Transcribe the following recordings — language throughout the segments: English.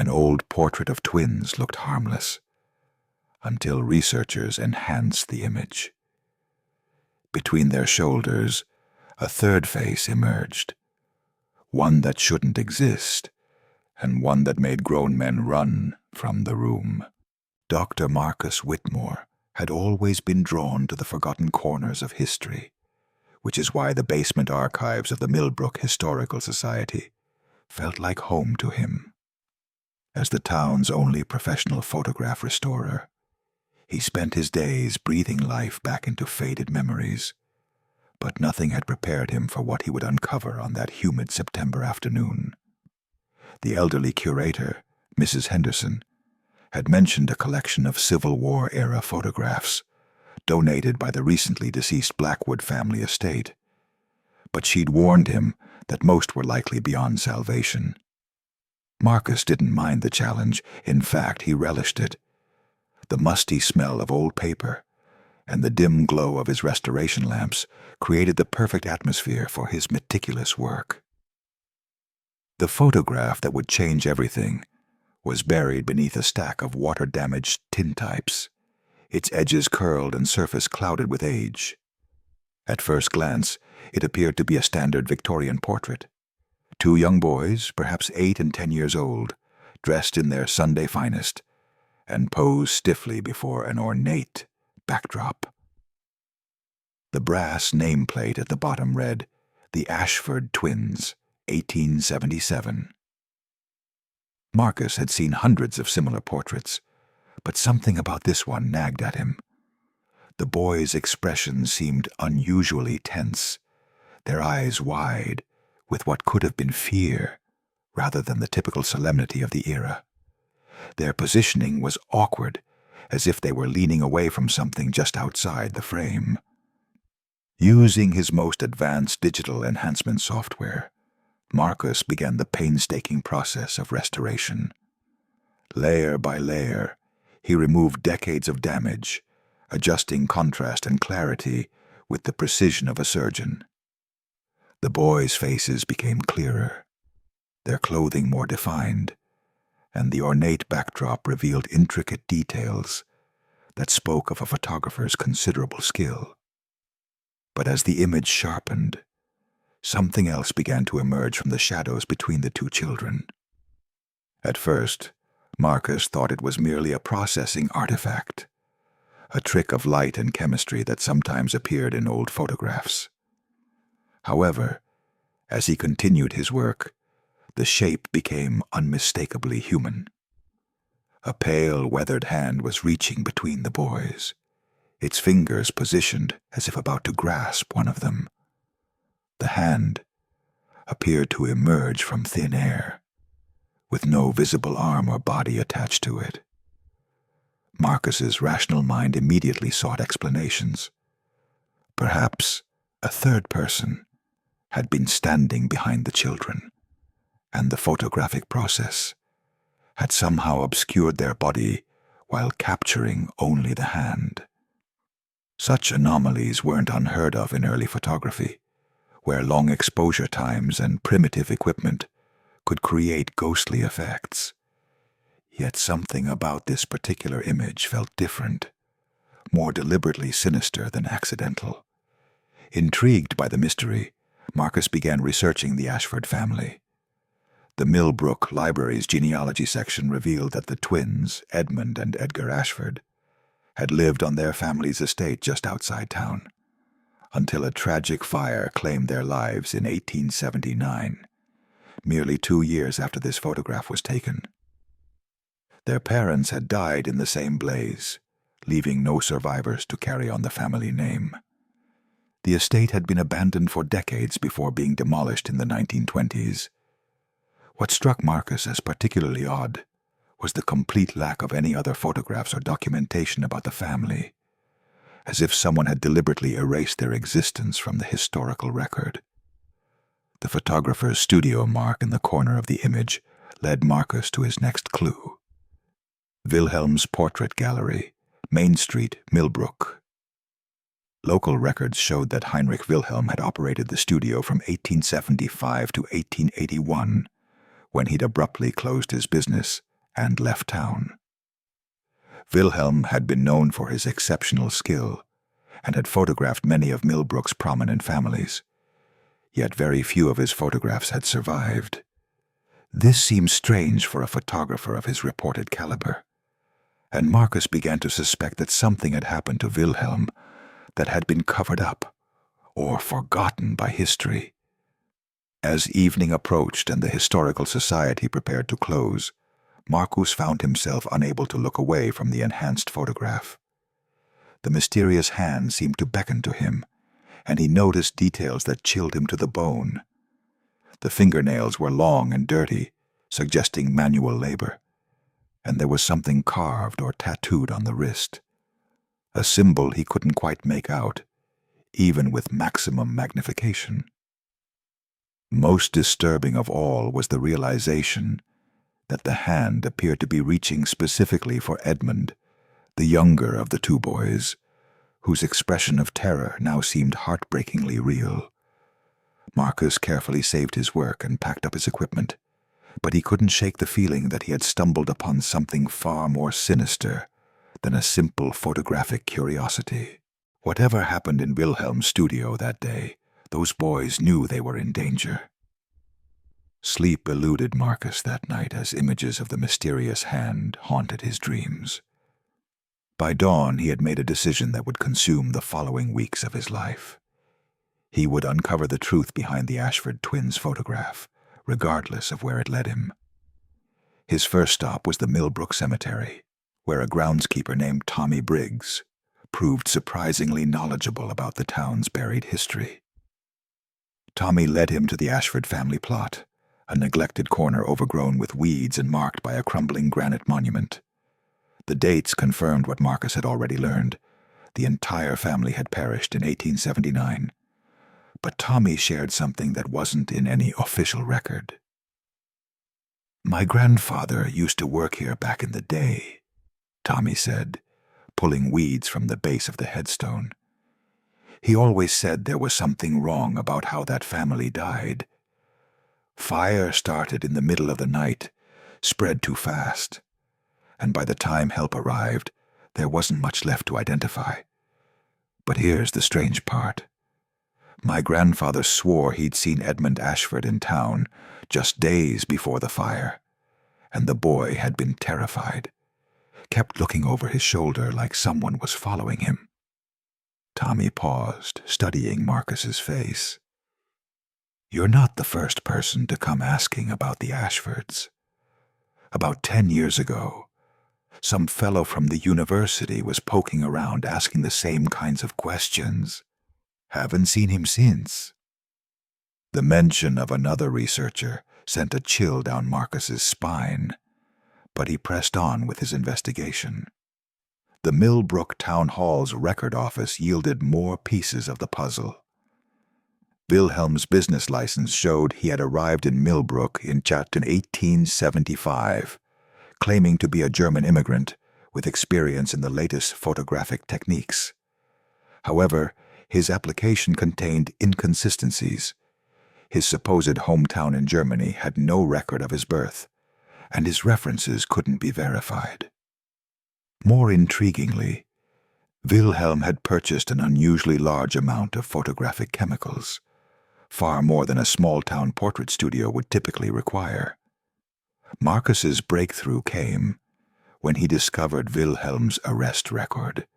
An old portrait of twins looked harmless, until researchers enhanced the image. Between their shoulders, a third face emerged, one that shouldn't exist, and one that made grown men run from the room. Dr. Marcus Whitmore had always been drawn to the forgotten corners of history, which is why the basement archives of the Millbrook Historical Society felt like home to him. As the town's only professional photograph restorer, he spent his days breathing life back into faded memories, but nothing had prepared him for what he would uncover on that humid September afternoon. The elderly curator, Mrs. Henderson, had mentioned a collection of Civil War-era photographs donated by the recently deceased Blackwood family estate, but she'd warned him that most were likely beyond salvation. Marcus didn't mind the challenge. In fact, he relished it. The musty smell of old paper and the dim glow of his restoration lamps created the perfect atmosphere for his meticulous work. The photograph that would change everything was buried beneath a stack of water-damaged tintypes, its edges curled and surface clouded with age. At first glance, it appeared to be a standard Victorian portrait. Two young boys, perhaps 8 and 10 years old, dressed in their Sunday finest, and posed stiffly before an ornate backdrop. The brass nameplate at the bottom read, "The Ashford Twins, 1877. Marcus had seen hundreds of similar portraits, but something about this one nagged at him. The boys' expressions seemed unusually tense, their eyes wide, with what could have been fear, rather than the typical solemnity of the era. Their positioning was awkward, as if they were leaning away from something just outside the frame. Using his most advanced digital enhancement software, Marcus began the painstaking process of restoration. Layer by layer, he removed decades of damage, adjusting contrast and clarity with the precision of a surgeon. The boys' faces became clearer, their clothing more defined, and the ornate backdrop revealed intricate details that spoke of a photographer's considerable skill. But as the image sharpened, something else began to emerge from the shadows between the two children. At first, Marcus thought it was merely a processing artifact, a trick of light and chemistry that sometimes appeared in old photographs. However, as he continued his work, the shape became unmistakably human. A pale, weathered hand was reaching between the boys, its fingers positioned as if about to grasp one of them. The hand appeared to emerge from thin air, with no visible arm or body attached to it. Marcus's rational mind immediately sought explanations. Perhaps a third person had been standing behind the children, and the photographic process had somehow obscured their body while capturing only the hand. Such anomalies weren't unheard of in early photography, where long exposure times and primitive equipment could create ghostly effects. Yet something about this particular image felt different, more deliberately sinister than accidental. Intrigued by the mystery, Marcus began researching the Ashford family. The Millbrook Library's genealogy section revealed that the twins, Edmund and Edgar Ashford, had lived on their family's estate just outside town, until a tragic fire claimed their lives in 1879, merely 2 years after this photograph was taken. Their parents had died in the same blaze, leaving no survivors to carry on the family name. The estate had been abandoned for decades before being demolished in the 1920s. What struck Marcus as particularly odd was the complete lack of any other photographs or documentation about the family, as if someone had deliberately erased their existence from the historical record. The photographer's studio mark in the corner of the image led Marcus to his next clue. Wilhelm's Portrait Gallery, Main Street, Millbrook. Local records showed that Heinrich Wilhelm had operated the studio from 1875 to 1881, when he'd abruptly closed his business and left town. Wilhelm had been known for his exceptional skill and had photographed many of Millbrook's prominent families, yet very few of his photographs had survived. This seemed strange for a photographer of his reported caliber, and Marcus began to suspect that something had happened to Wilhelm that had been covered up or forgotten by history. As evening approached and the Historical Society prepared to close, Marcus found himself unable to look away from the enhanced photograph. The mysterious hand seemed to beckon to him, and he noticed details that chilled him to the bone. The fingernails were long and dirty, suggesting manual labor, and there was something carved or tattooed on the wrist, a symbol he couldn't quite make out, even with maximum magnification. Most disturbing of all was the realization that the hand appeared to be reaching specifically for Edmund, the younger of the two boys, whose expression of terror now seemed heartbreakingly real. Marcus carefully saved his work and packed up his equipment, but he couldn't shake the feeling that he had stumbled upon something far more sinister than a simple photographic curiosity. Whatever happened in Wilhelm's studio that day, those boys knew they were in danger. Sleep eluded Marcus that night as images of the mysterious hand haunted his dreams. By dawn, he had made a decision that would consume the following weeks of his life. He would uncover the truth behind the Ashford twins' photograph, regardless of where it led him. His first stop was the Millbrook Cemetery, where a groundskeeper named Tommy Briggs proved surprisingly knowledgeable about the town's buried history. Tommy led him to the Ashford family plot, a neglected corner overgrown with weeds and marked by a crumbling granite monument. The dates confirmed what Marcus had already learned. The entire family had perished in 1879. But Tommy shared something that wasn't in any official record. "My grandfather used to work here back in the day," Tommy said, pulling weeds from the base of the headstone. "He always said there was something wrong about how that family died. Fire started in the middle of the night, spread too fast, and by the time help arrived, there wasn't much left to identify. But here's the strange part. My grandfather swore he'd seen Edmund Ashford in town just days before the fire, and the boy had been terrified, kept looking over his shoulder like someone was following him." Tommy paused, studying Marcus's face. "You're not the first person to come asking about the Ashfords. About 10 years ago, some fellow from the university was poking around asking the same kinds of questions. Haven't seen him since." The mention of another researcher sent a chill down Marcus's spine, but he pressed on with his investigation. The Millbrook Town Hall's record office yielded more pieces of the puzzle. Wilhelm's business license showed he had arrived in Millbrook in 1875, claiming to be a German immigrant with experience in the latest photographic techniques. However, his application contained inconsistencies. His supposed hometown in Germany had no record of his birth, and his references couldn't be verified. More intriguingly, Wilhelm had purchased an unusually large amount of photographic chemicals, far more than a small-town portrait studio would typically require. Marcus's breakthrough came when he discovered Wilhelm's arrest record,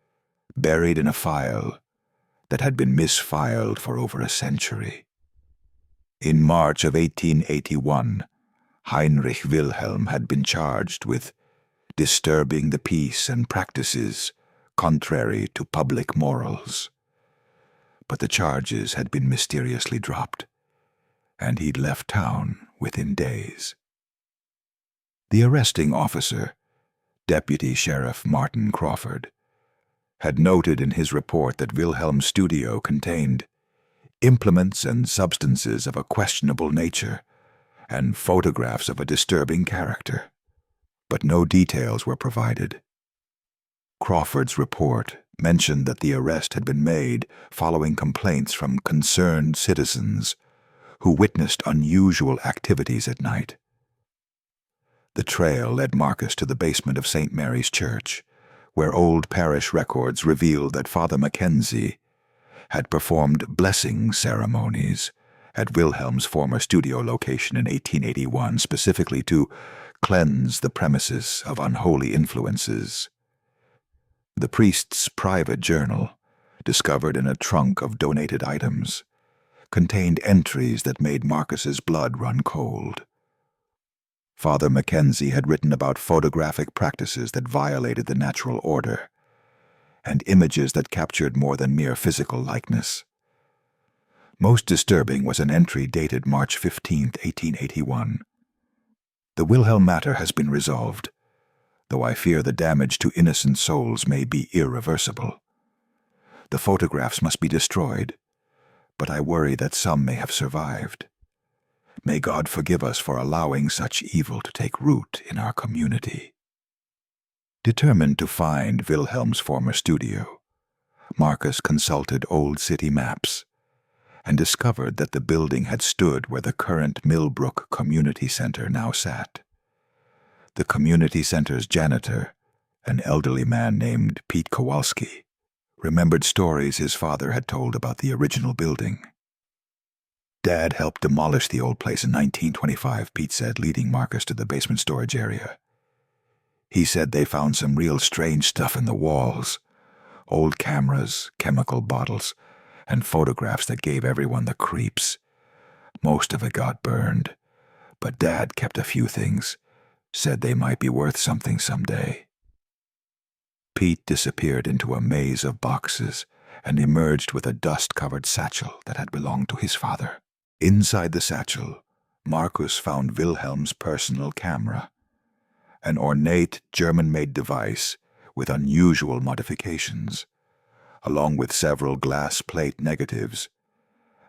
buried in a file that had been misfiled for over a century. In March of 1881, Heinrich Wilhelm had been charged with disturbing the peace and practices contrary to public morals. But the charges had been mysteriously dropped, and he'd left town within days. The arresting officer, Deputy Sheriff Martin Crawford, had noted in his report that Wilhelm's studio contained implements and substances of a questionable nature and photographs of a disturbing character, but no details were provided. Crawford's report mentioned that the arrest had been made following complaints from concerned citizens who witnessed unusual activities at night. The trail led Marcus to the basement of St. Mary's Church, where old parish records revealed that Father Mackenzie had performed blessing ceremonies at Wilhelm's former studio location in 1881, specifically to cleanse the premises of unholy influences. The priest's private journal, discovered in a trunk of donated items, contained entries that made Marcus's blood run cold. Father Mackenzie had written about photographic practices that violated the natural order, and images that captured more than mere physical likeness. Most disturbing was an entry dated March 15, 1881. The Wilhelm matter has been resolved, though I fear the damage to innocent souls may be irreversible. The photographs must be destroyed, but I worry that some may have survived. May God forgive us for allowing such evil to take root in our community. Determined to find Wilhelm's former studio, Marcus consulted old city maps and discovered that the building had stood where the current Millbrook Community Center now sat. The community center's janitor, an elderly man named Pete Kowalski, remembered stories his father had told about the original building. Dad helped demolish the old place in 1925, Pete said, leading Marcus to the basement storage area. He said they found some real strange stuff in the walls, old cameras, chemical bottles, and photographs that gave everyone the creeps. Most of it got burned, but Dad kept a few things, said they might be worth something someday. Pete disappeared into a maze of boxes and emerged with a dust-covered satchel that had belonged to his father. Inside the satchel, Marcus found Wilhelm's personal camera, an ornate German-made device with unusual modifications, along with several glass plate negatives,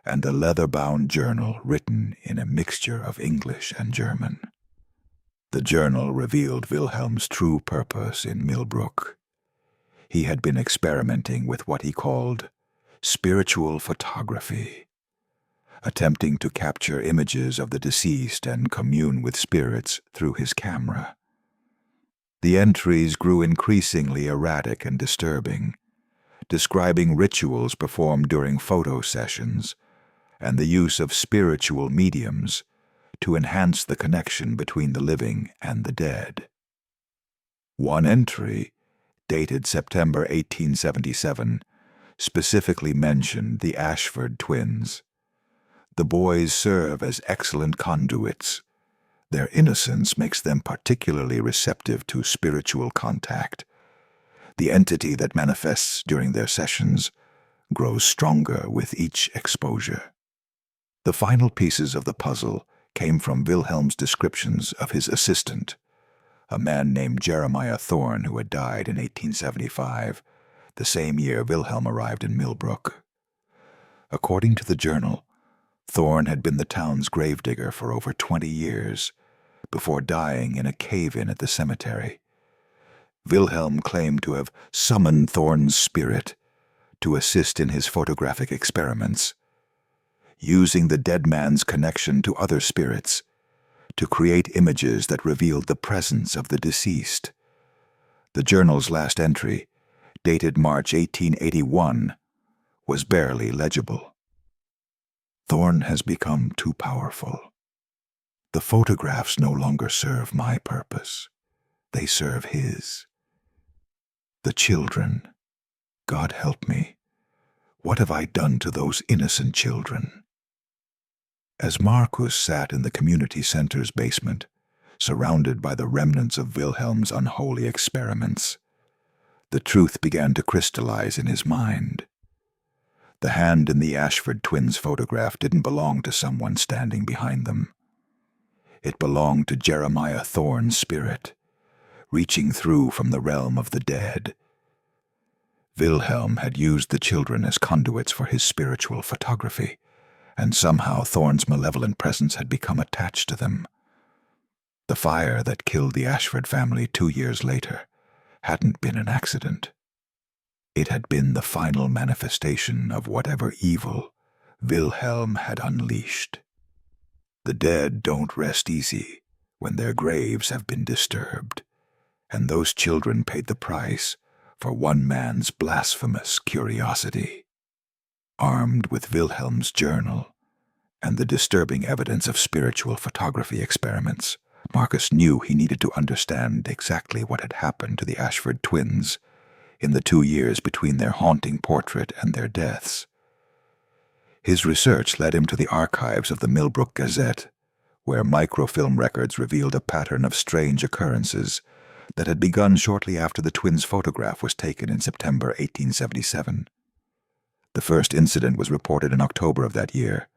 and a leather-bound journal written in a mixture of English and German. The journal revealed Wilhelm's true purpose in Millbrook. He had been experimenting with what he called spiritual photography, attempting to capture images of the deceased and commune with spirits through his camera. The entries grew increasingly erratic and disturbing, describing rituals performed during photo sessions and the use of spiritual mediums to enhance the connection between the living and the dead. One entry, dated September 1877, specifically mentioned the Ashford twins. The boys serve as excellent conduits. Their innocence makes them particularly receptive to spiritual contact. The entity that manifests during their sessions grows stronger with each exposure. The final pieces of the puzzle came from Wilhelm's descriptions of his assistant, a man named Jeremiah Thorne who had died in 1875, the same year Wilhelm arrived in Millbrook. According to the journal, Thorne had been the town's gravedigger for over 20 years, before dying in a cave-in at the cemetery. Wilhelm claimed to have summoned Thorne's spirit to assist in his photographic experiments, using the dead man's connection to other spirits to create images that revealed the presence of the deceased. The journal's last entry, dated March 1881, was barely legible. Thorne has become too powerful. The photographs no longer serve my purpose. They serve his. The children. God help me. What have I done to those innocent children? As Marcus sat in the community center's basement, surrounded by the remnants of Wilhelm's unholy experiments, the truth began to crystallize in his mind. The hand in the Ashford twins' photograph didn't belong to someone standing behind them. It belonged to Jeremiah Thorne's spirit, reaching through from the realm of the dead. Wilhelm had used the children as conduits for his spiritual photography, and somehow Thorne's malevolent presence had become attached to them. The fire that killed the Ashford family 2 years later hadn't been an accident. It had been the final manifestation of whatever evil Wilhelm had unleashed. The dead don't rest easy when their graves have been disturbed, and those children paid the price for one man's blasphemous curiosity. Armed with Wilhelm's journal and the disturbing evidence of spiritual photography experiments, Marcus knew he needed to understand exactly what had happened to the Ashford twins in the 2 years between their haunting portrait and their deaths. His research led him to the archives of the Millbrook Gazette, where microfilm records revealed a pattern of strange occurrences that had begun shortly after the twins' photograph was taken in September 1877. The first incident was reported in October of that year.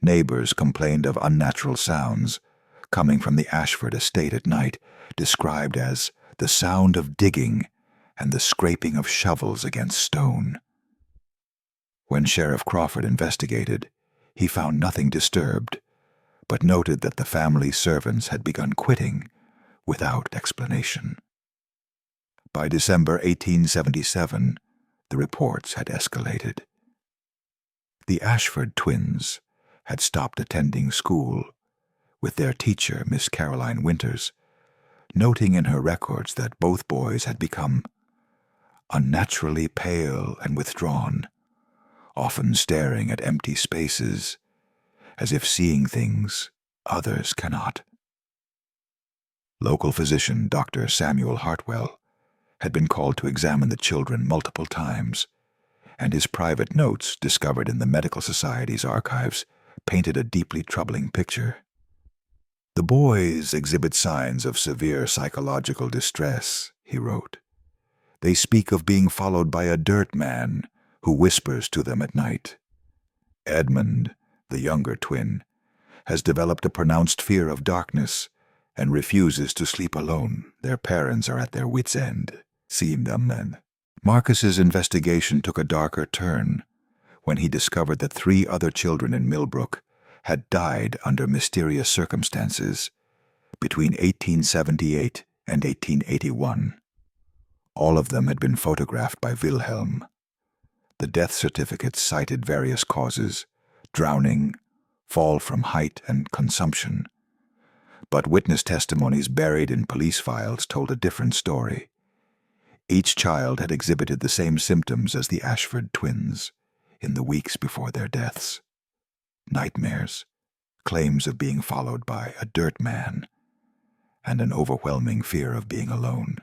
Neighbors complained of unnatural sounds coming from the Ashford estate at night, described as the sound of digging and the scraping of shovels against stone. When Sheriff Crawford investigated, he found nothing disturbed, but noted that the family servants had begun quitting without explanation. By December 1877, the reports had escalated. The Ashford twins had stopped attending school, with their teacher, Miss Caroline Winters, noting in her records that both boys had become unnaturally pale and withdrawn, often staring at empty spaces, as if seeing things others cannot. Local physician Dr. Samuel Hartwell had been called to examine the children multiple times, and his private notes, discovered in the Medical Society's archives, painted a deeply troubling picture. "The boys exhibit signs of severe psychological distress," he wrote. "They speak of being followed by a dirt man who whispers to them at night. Edmund, the younger twin, has developed a pronounced fear of darkness and refuses to sleep alone. Their parents are at their wits' end. Seeing them then." Marcus's investigation took a darker turn when he discovered that 3 other children in Millbrook had died under mysterious circumstances between 1878 and 1881. All of them had been photographed by Wilhelm. The death certificates cited various causes: drowning, fall from height, and consumption. But witness testimonies buried in police files told a different story. Each child had exhibited the same symptoms as the Ashford twins in the weeks before their deaths: nightmares, claims of being followed by a dirt man, and an overwhelming fear of being alone.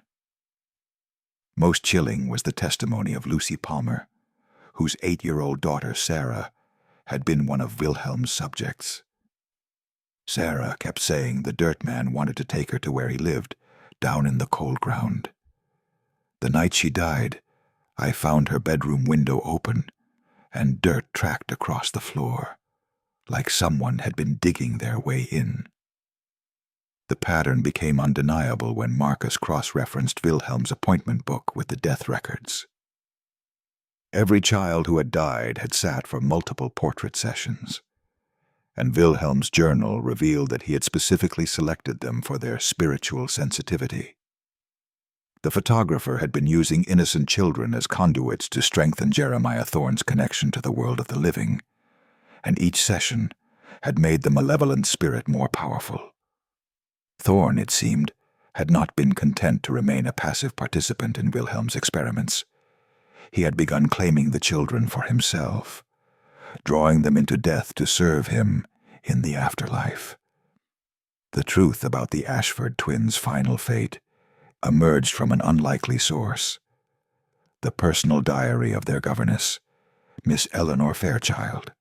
Most chilling was the testimony of Lucy Palmer, whose 8-year-old daughter Sarah had been one of Wilhelm's subjects. Sarah kept saying the dirt man wanted to take her to where he lived, down in the cold ground. "The night she died, I found her bedroom window open and dirt tracked across the floor, like someone had been digging their way in." The pattern became undeniable when Marcus cross-referenced Wilhelm's appointment book with the death records. Every child who had died had sat for multiple portrait sessions, and Wilhelm's journal revealed that he had specifically selected them for their spiritual sensitivity. The photographer had been using innocent children as conduits to strengthen Jeremiah Thorne's connection to the world of the living, and each session had made the malevolent spirit more powerful. Thorne, it seemed, had not been content to remain a passive participant in Wilhelm's experiments. He had begun claiming the children for himself, drawing them into death to serve him in the afterlife. The truth about the Ashford twins' final fate emerged from an unlikely source: the personal diary of their governess, Miss Eleanor Fairchild,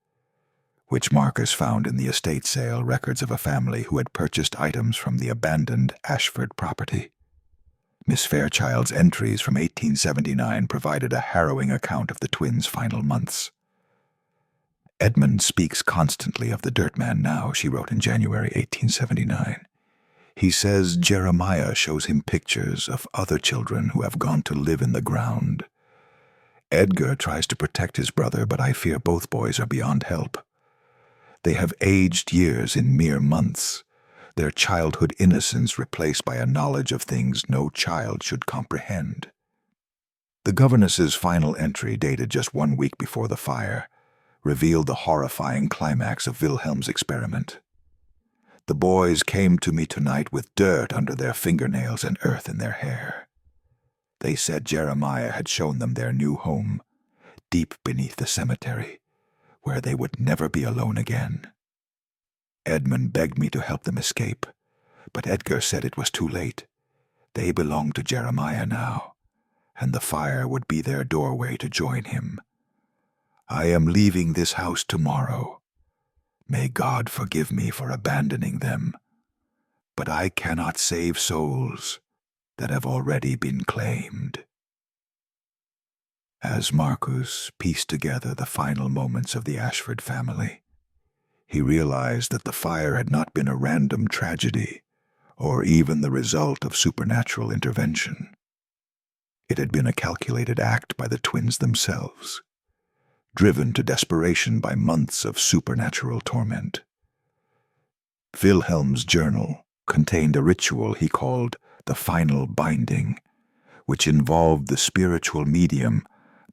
which Marcus found in the estate sale records of a family who had purchased items from the abandoned Ashford property. Miss Fairchild's entries from 1879 provided a harrowing account of the twins' final months. "Edmund speaks constantly of the dirt man now," she wrote in January 1879. "He says Jeremiah shows him pictures of other children who have gone to live in the ground. Edgar tries to protect his brother, but I fear both boys are beyond help. They have aged years in mere months, their childhood innocence replaced by a knowledge of things no child should comprehend." The governess's final entry, dated just 1 week before the fire, revealed the horrifying climax of Wilhelm's experiment. The boys came to me tonight with dirt under their fingernails and earth in their hair. They said Jeremiah had shown them their new home, deep beneath the cemetery, where they would never be alone again. Edmund begged me to help them escape, but Edgar said it was too late. They belonged to Jeremiah now, and the fire would be their doorway to join him. I am leaving this house tomorrow. May God forgive me for abandoning them, but I cannot save souls that have already been claimed. As Marcus pieced together the final moments of the Ashford family, he realized that the fire had not been a random tragedy or even the result of supernatural intervention. It had been a calculated act by the twins themselves, driven to desperation by months of supernatural torment. Wilhelm's journal contained a ritual he called the final binding, which involved the spiritual medium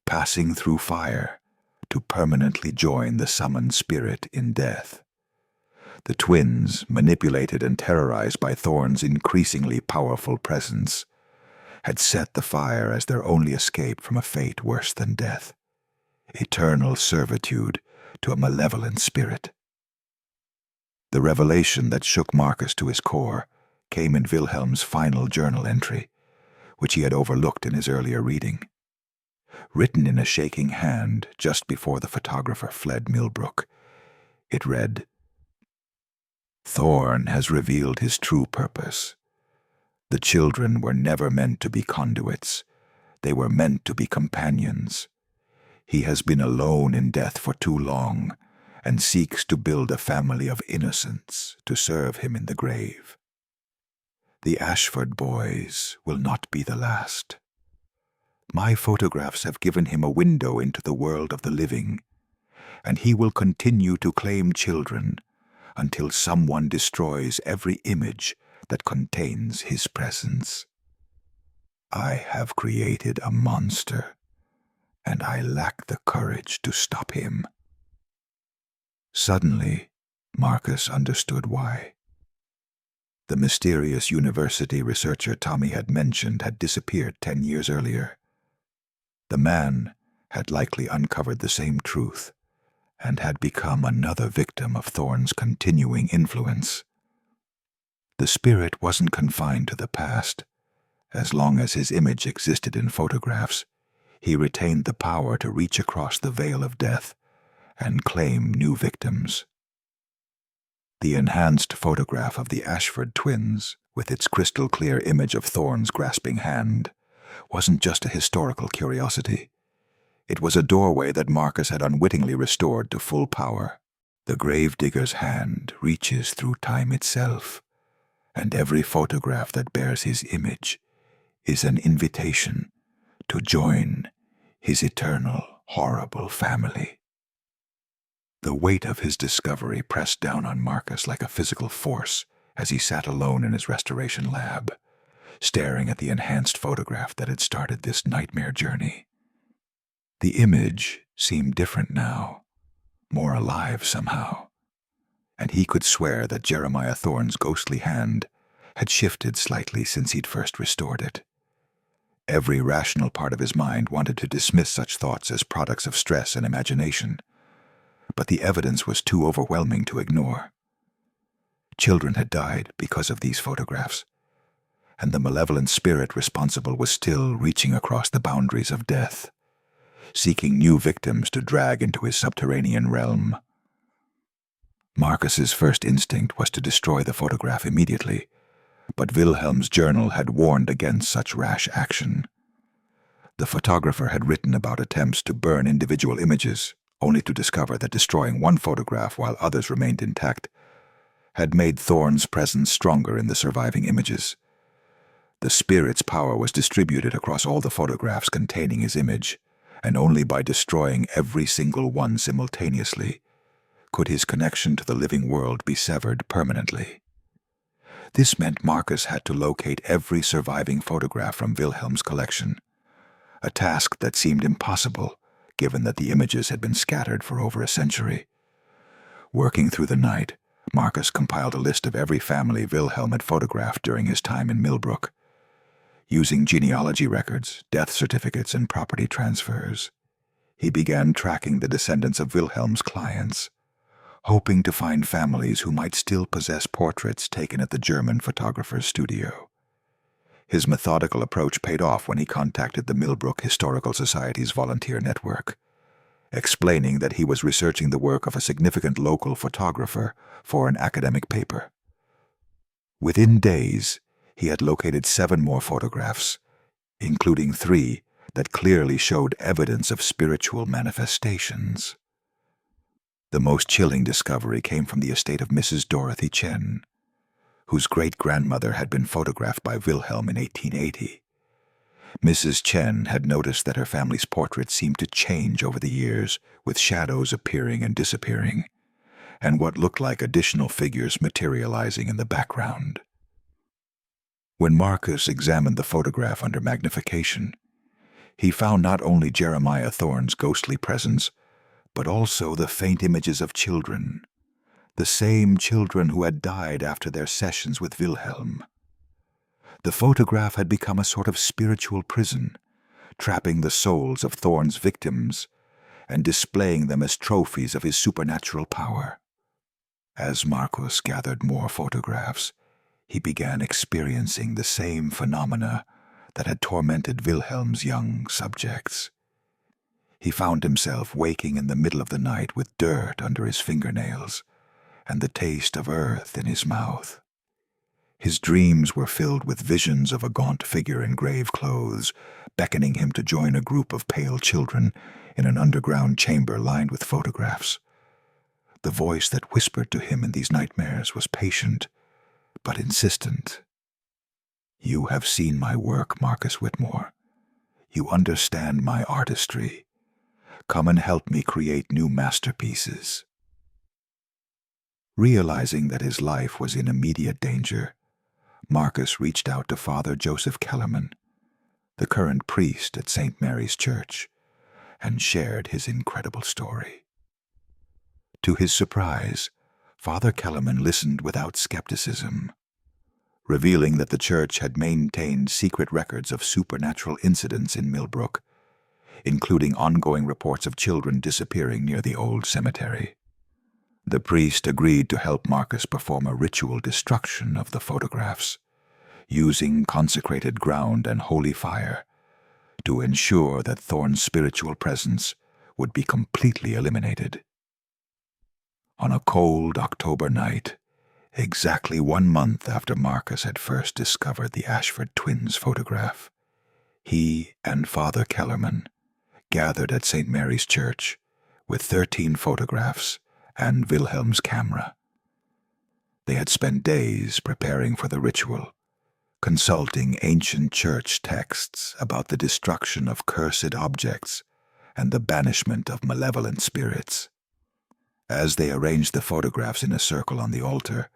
passing through fire to permanently join the summoned spirit in death. The twins, manipulated and terrorized by Thorn's increasingly powerful presence, had set the fire as their only escape from a fate worse than death, eternal servitude to a malevolent spirit. The revelation that shook Marcus to his core came in Wilhelm's final journal entry, which he had overlooked in his earlier reading. Written in a shaking hand just before the photographer fled Millbrook, it read, "Thorn has revealed his true purpose. The children were never meant to be conduits. They were meant to be companions. He has been alone in death for too long, and seeks to build a family of innocents to serve him in the grave. The Ashford boys will not be the last. My photographs have given him a window into the world of the living, and he will continue to claim children until someone destroys every image that contains his presence. I have created a monster, and I lack the courage to stop him." Suddenly, Marcus understood why. The mysterious university researcher Tommy had mentioned had disappeared 10 years earlier. The man had likely uncovered the same truth and had become another victim of Thorn's continuing influence. The spirit wasn't confined to the past. As long as his image existed in photographs, he retained the power to reach across the veil of death and claim new victims. The enhanced photograph of the Ashford twins, with its crystal-clear image of Thorn's grasping hand, wasn't just a historical curiosity. It was a doorway that Marcus had unwittingly restored to full power. The gravedigger's hand reaches through time itself, and every photograph that bears his image is an invitation to join his eternal, horrible family. The weight of his discovery pressed down on Marcus like a physical force as he sat alone in his restoration lab, staring at the enhanced photograph that had started this nightmare journey. The image seemed different now, more alive somehow, and he could swear that Jeremiah Thorn's ghostly hand had shifted slightly since he'd first restored it. Every rational part of his mind wanted to dismiss such thoughts as products of stress and imagination, but the evidence was too overwhelming to ignore. Children had died because of these photographs, and the malevolent spirit responsible was still reaching across the boundaries of death, seeking new victims to drag into his subterranean realm. Marcus's first instinct was to destroy the photograph immediately, but Wilhelm's journal had warned against such rash action. The photographer had written about attempts to burn individual images, only to discover that destroying one photograph while others remained intact had made Thorn's presence stronger in the surviving images. The spirit's power was distributed across all the photographs containing his image, and only by destroying every single one simultaneously could his connection to the living world be severed permanently. This meant Marcus had to locate every surviving photograph from Wilhelm's collection, a task that seemed impossible given that the images had been scattered for over a century. Working through the night, Marcus compiled a list of every family Wilhelm had photographed during his time in Millbrook, using genealogy records, death certificates, and property transfers. He began tracking the descendants of Wilhelm's clients, hoping to find families who might still possess portraits taken at the German photographer's studio. His methodical approach paid off when he contacted the Millbrook Historical Society's volunteer network, explaining that he was researching the work of a significant local photographer for an academic paper. Within days, he had located 7 more photographs, including 3 that clearly showed evidence of spiritual manifestations. The most chilling discovery came from the estate of Mrs. Dorothy Chen, whose great-grandmother had been photographed by Wilhelm in 1880. Mrs. Chen had noticed that her family's portraits seemed to change over the years, with shadows appearing and disappearing, and what looked like additional figures materializing in the background. When Marcus examined the photograph under magnification, he found not only Jeremiah Thorne's ghostly presence, but also the faint images of children, the same children who had died after their sessions with Wilhelm. The photograph had become a sort of spiritual prison, trapping the souls of Thorne's victims and displaying them as trophies of his supernatural power. As Marcus gathered more photographs, he began experiencing the same phenomena that had tormented Wilhelm's young subjects. He found himself waking in the middle of the night with dirt under his fingernails and the taste of earth in his mouth. His dreams were filled with visions of a gaunt figure in grave clothes, beckoning him to join a group of pale children in an underground chamber lined with photographs. The voice that whispered to him in these nightmares was patient, but insistent. "You have seen my work, Marcus Whitmore. You understand my artistry. Come and help me create new masterpieces." Realizing that his life was in immediate danger, Marcus reached out to Father Joseph Kellerman, the current priest at St. Mary's Church, and shared his incredible story. To his surprise, Father Kellerman listened without skepticism, revealing that the church had maintained secret records of supernatural incidents in Millbrook, including ongoing reports of children disappearing near the old cemetery. The priest agreed to help Marcus perform a ritual destruction of the photographs, using consecrated ground and holy fire to ensure that Thorne's spiritual presence would be completely eliminated. On a cold October night, exactly 1 month after Marcus had first discovered the Ashford twins' photograph, he and Father Kellerman gathered at St. Mary's Church with 13 photographs and Wilhelm's camera. They had spent days preparing for the ritual, consulting ancient church texts about the destruction of cursed objects and the banishment of malevolent spirits. As they arranged the photographs in a circle on the altar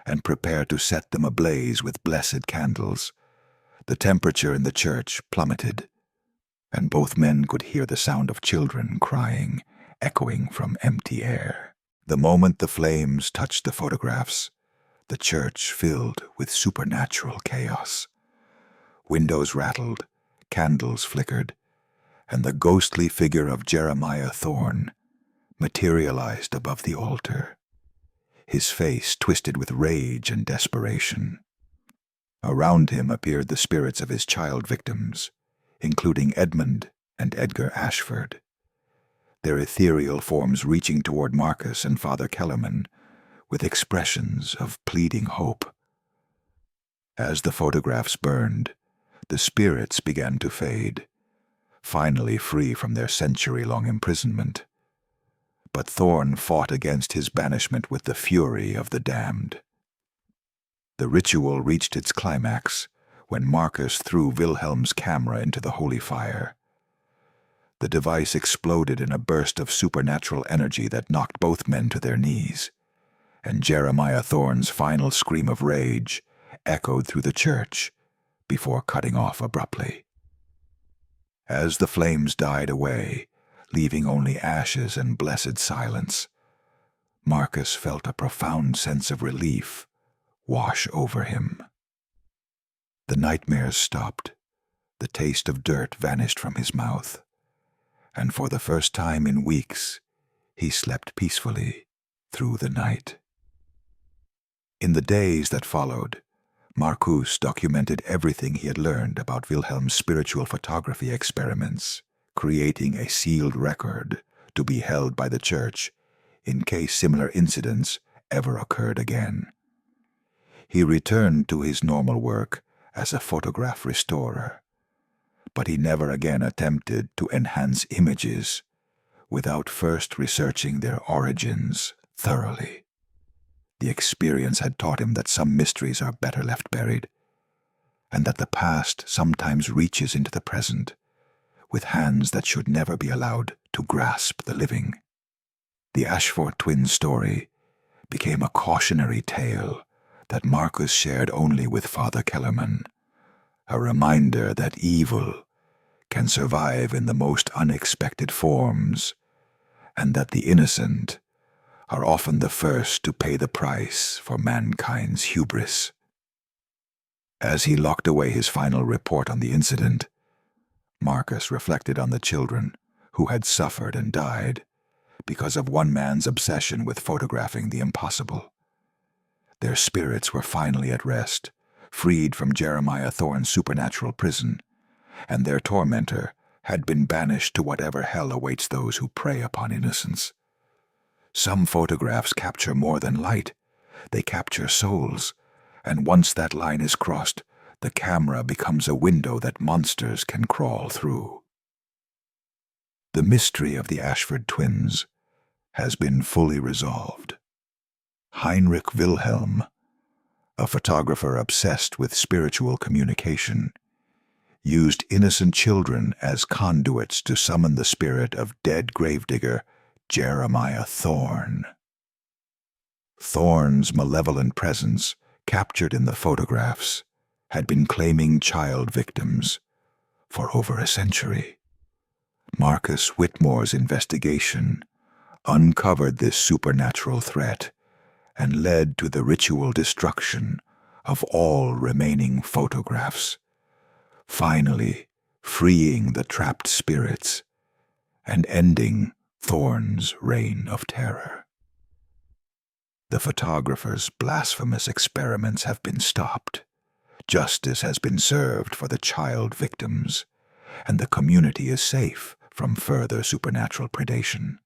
and prepared to set them ablaze with blessed candles, the temperature in the church plummeted, and both men could hear the sound of children crying, echoing from empty air. The moment the flames touched the photographs, the church filled with supernatural chaos. Windows rattled, candles flickered, and the ghostly figure of Jeremiah Thorne materialized above the altar, his face twisted with rage and desperation. Around him appeared the spirits of his child victims, including Edmund and Edgar Ashford, their ethereal forms reaching toward Marcus and Father Kellerman with expressions of pleading hope. As the photographs burned, the spirits began to fade, finally free from their century-long imprisonment. But Thorne fought against his banishment with the fury of the damned. The ritual reached its climax when Marcus threw Wilhelm's camera into the holy fire. The device exploded in a burst of supernatural energy that knocked both men to their knees, and Jeremiah Thorne's final scream of rage echoed through the church before cutting off abruptly. As the flames died away, leaving only ashes and blessed silence, Marcus felt a profound sense of relief wash over him. The nightmares stopped, the taste of dirt vanished from his mouth, and for the first time in weeks, he slept peacefully through the night. In the days that followed, Marcus documented everything he had learned about Wilhelm's spiritual photography experiments, creating a sealed record to be held by the church in case similar incidents ever occurred again. He returned to his normal work as a photograph restorer, but he never again attempted to enhance images without first researching their origins thoroughly. The experience had taught him that some mysteries are better left buried, and that the past sometimes reaches into the present with hands that should never be allowed to grasp the living. The Ashford twins' story became a cautionary tale that Marcus shared only with Father Kellerman, a reminder that evil can survive in the most unexpected forms, and that the innocent are often the first to pay the price for mankind's hubris. As he locked away his final report on the incident, Marcus reflected on the children who had suffered and died because of one man's obsession with photographing the impossible. Their spirits were finally at rest, freed from Jeremiah Thorne's supernatural prison, and their tormentor had been banished to whatever hell awaits those who prey upon innocence. Some photographs capture more than light. They capture souls, and once that line is crossed, the camera becomes a window that monsters can crawl through. The mystery of the Ashford twins has been fully resolved. Heinrich Wilhelm, a photographer obsessed with spiritual communication, used innocent children as conduits to summon the spirit of dead gravedigger Jeremiah Thorne. Thorne's malevolent presence, captured in the photographs, had been claiming child victims for over a century. Marcus Whitmore's investigation uncovered this supernatural threat and led to the ritual destruction of all remaining photographs, finally freeing the trapped spirits and ending Thorne's reign of terror. The photographer's blasphemous experiments have been stopped. Justice has been served for the child victims, and the community is safe from further supernatural predation.